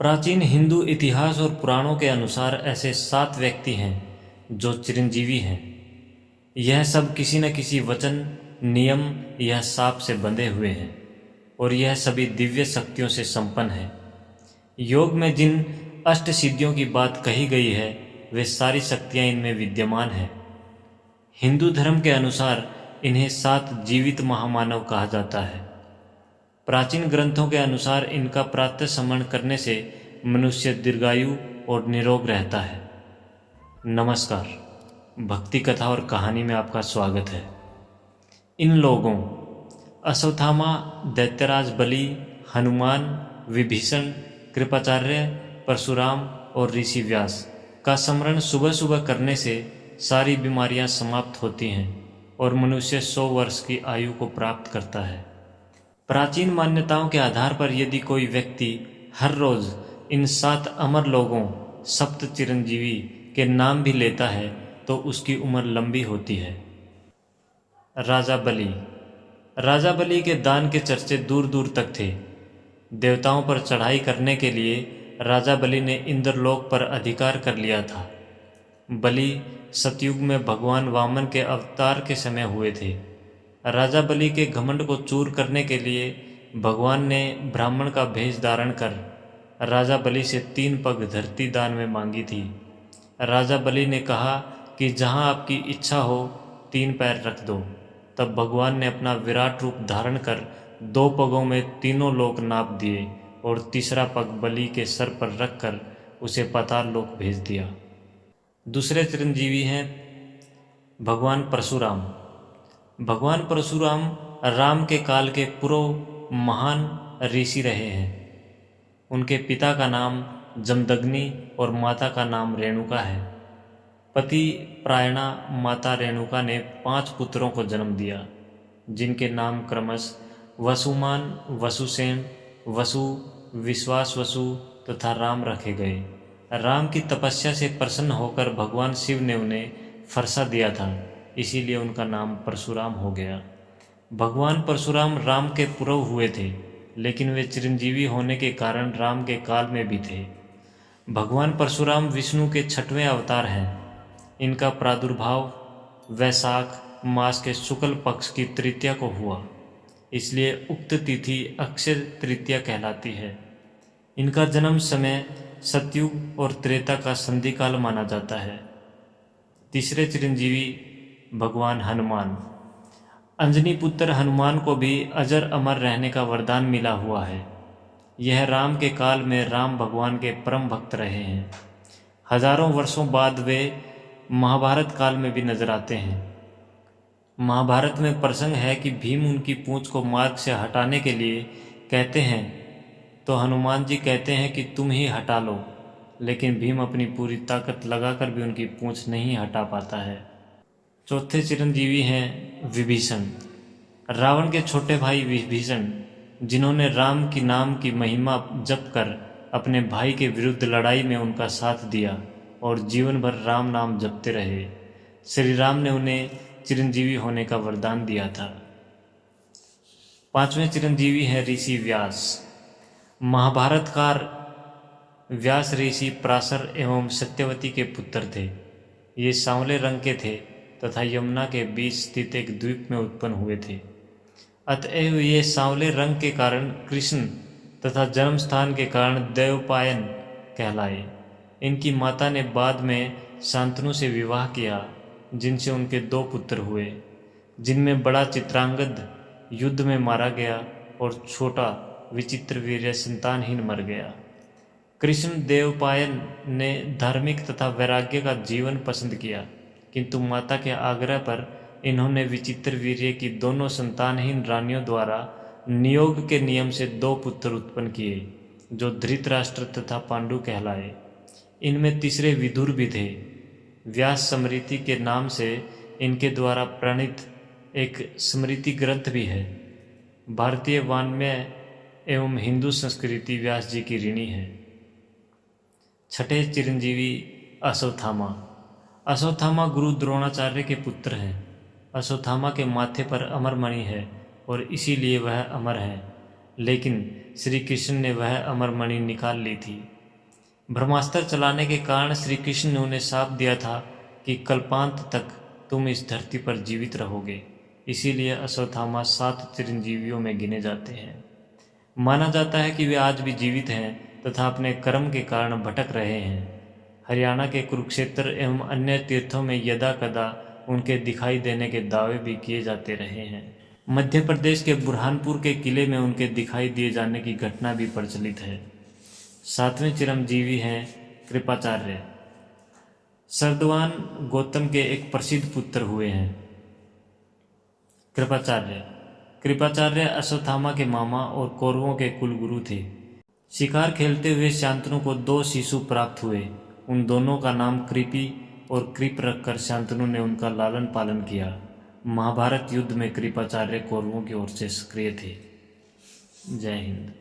प्राचीन हिंदू इतिहास और पुराणों के अनुसार ऐसे 7 व्यक्ति हैं जो चिरंजीवी हैं। यह सब किसी न किसी वचन, नियम या शाप से बंधे हुए हैं और यह सभी दिव्य शक्तियों से संपन्न है। योग में जिन अष्ट सिद्धियों की बात कही गई है वे सारी शक्तियां इनमें विद्यमान हैं। हिंदू धर्म के अनुसार इन्हें 7 जीवित महामानव कहा जाता है। प्राचीन ग्रंथों के अनुसार इनका प्रातः स्मरण करने से मनुष्य दीर्घायु और निरोग रहता है। नमस्कार, भक्ति कथा और कहानी में आपका स्वागत है। इन लोगों अश्वत्थामा, दैत्यराज बलि, हनुमान, विभीषण, कृपाचार्य, परशुराम और ऋषि व्यास का स्मरण सुबह सुबह करने से सारी बीमारियां समाप्त होती हैं और मनुष्य 100 वर्ष की आयु को प्राप्त करता है। प्राचीन मान्यताओं के आधार पर यदि कोई व्यक्ति हर रोज इन 7 अमर लोगों सप्त चिरंजीवी के नाम भी लेता है तो उसकी उम्र लंबी होती है। राजा बलि के दान के चर्चे दूर दूर तक थे। देवताओं पर चढ़ाई करने के लिए राजा बलि ने इंद्रलोक पर अधिकार कर लिया था। बलि सतयुग में भगवान वामन के अवतार के समय हुए थे। राजा बलि के घमंड को चूर करने के लिए भगवान ने ब्राह्मण का भेष धारण कर राजा बलि से 3 पग धरती दान में मांगी थी। राजा बलि ने कहा कि जहां आपकी इच्छा हो 3 पैर रख दो। तब भगवान ने अपना विराट रूप धारण कर 2 पगों में तीनों लोक नाप दिए और तीसरा पग बलि के सर पर रखकर उसे पाताल लोक भेज दिया। दूसरे चिरंजीवी हैं भगवान परशुराम। भगवान परशुराम राम के काल के पूर्व महान ऋषि रहे हैं। उनके पिता का नाम जमदग्नि और माता का नाम रेणुका है। पति प्रायणा माता रेणुका ने 5 पुत्रों को जन्म दिया जिनके नाम क्रमश वसुमान, वसुसेन, वसु, विश्वास वसु तथा राम रखे गए। राम की तपस्या से प्रसन्न होकर भगवान शिव ने उन्हें फरसा दिया था, इसीलिए उनका नाम परशुराम हो गया। भगवान परशुराम राम के पूर्व हुए थे, लेकिन वे चिरंजीवी होने के कारण राम के काल में भी थे। भगवान परशुराम विष्णु के 6वें अवतार हैं। इनका प्रादुर्भाव वैशाख मास के शुक्ल पक्ष की तृतीया को हुआ, इसलिए उक्त तिथि अक्षय तृतीया कहलाती है। इनका जन्म समय सतयुग और त्रेता का संधि काल माना जाता है। तीसरे चिरंजीवी भगवान हनुमान। अंजनी पुत्र हनुमान को भी अजर अमर रहने का वरदान मिला हुआ है। यह राम के काल में राम भगवान के परम भक्त रहे हैं। हजारों वर्षों बाद वे महाभारत काल में भी नजर आते हैं। महाभारत में प्रसंग है कि भीम उनकी पूंछ को मार्ग से हटाने के लिए कहते हैं तो हनुमान जी कहते हैं कि तुम ही हटा लो, लेकिन भीम अपनी पूरी ताकत लगाकर भी उनकी पूंछ नहीं हटा पाता है। चौथे चिरंजीवी हैं विभीषण। रावण के छोटे भाई विभीषण, जिन्होंने राम की नाम की महिमा जप कर अपने भाई के विरुद्ध लड़ाई में उनका साथ दिया और जीवन भर राम नाम जपते रहे। श्री राम ने उन्हें चिरंजीवी होने का वरदान दिया था। 5वें चिरंजीवी हैं ऋषि व्यास। महाभारतकार व्यास ऋषि पराशर एवं सत्यवती के पुत्र थे। ये सांवले रंग के थे तथा यमुना के बीच स्थित एक द्वीप में उत्पन्न हुए थे। अतएव ये सांवले रंग के कारण कृष्ण तथा जन्म स्थान के कारण देवपायन कहलाए। इनकी माता ने बाद में शांतनु से विवाह किया, जिनसे उनके 2 पुत्र हुए, जिनमें बड़ा चित्रांगद युद्ध में मारा गया और छोटा विचित्रवीर्य संतानहीन मर गया। कृष्ण देवपायन ने धार्मिक तथा वैराग्य का जीवन पसंद किया, किंतु माता के आग्रह पर इन्होंने विचित्रवीर्य की दोनों संतानहीन रानियों द्वारा नियोग के नियम से 2 पुत्र उत्पन्न किए, जो धृतराष्ट्र तथा पांडु कहलाए। इनमें तीसरे विदुर भी थे। व्यास स्मृति के नाम से इनके द्वारा प्रणीत एक स्मृति ग्रंथ भी है। भारतीय वाङ्मय एवं हिंदू संस्कृति व्यास जी की ऋणी है। छठे चिरंजीवी अश्वत्थामा। अश्वत्थामा गुरु द्रोणाचार्य के पुत्र हैं। अश्वत्थामा के माथे पर अमर मणि है और इसीलिए वह अमर है। लेकिन श्री कृष्ण ने वह अमरमणि निकाल ली थी। ब्रह्मास्त्र चलाने के कारण श्री कृष्ण ने उन्हें शाप दिया था कि कल्पांत तक तुम इस धरती पर जीवित रहोगे। इसीलिए अश्वत्थामा 7 चिरंजीवियों में गिने जाते हैं। माना जाता है कि वे आज भी जीवित हैं तथा अपने कर्म के कारण भटक रहे हैं। हरियाणा के कुरुक्षेत्र एवं अन्य तीर्थों में यदा कदा उनके दिखाई देने के दावे भी किए जाते रहे हैं। मध्य प्रदेश के बुरहानपुर के किले में उनके दिखाई दिए जाने की घटना भी प्रचलित है। 7वें चिरंजीवी हैं कृपाचार्य। सर्दवान गौतम के एक प्रसिद्ध पुत्र हुए हैं कृपाचार्य अश्वत्थामा के मामा और कौरवों के कुलगुरु थे। शिकार खेलते हुए शांतनु को 2 शिशु प्राप्त हुए। उन दोनों का नाम कृपि और कृप रखकर शांतनु ने उनका लालन पालन किया। महाभारत युद्ध में कृपाचार्य कौरवों की ओर से सक्रिय थे। जय हिंद।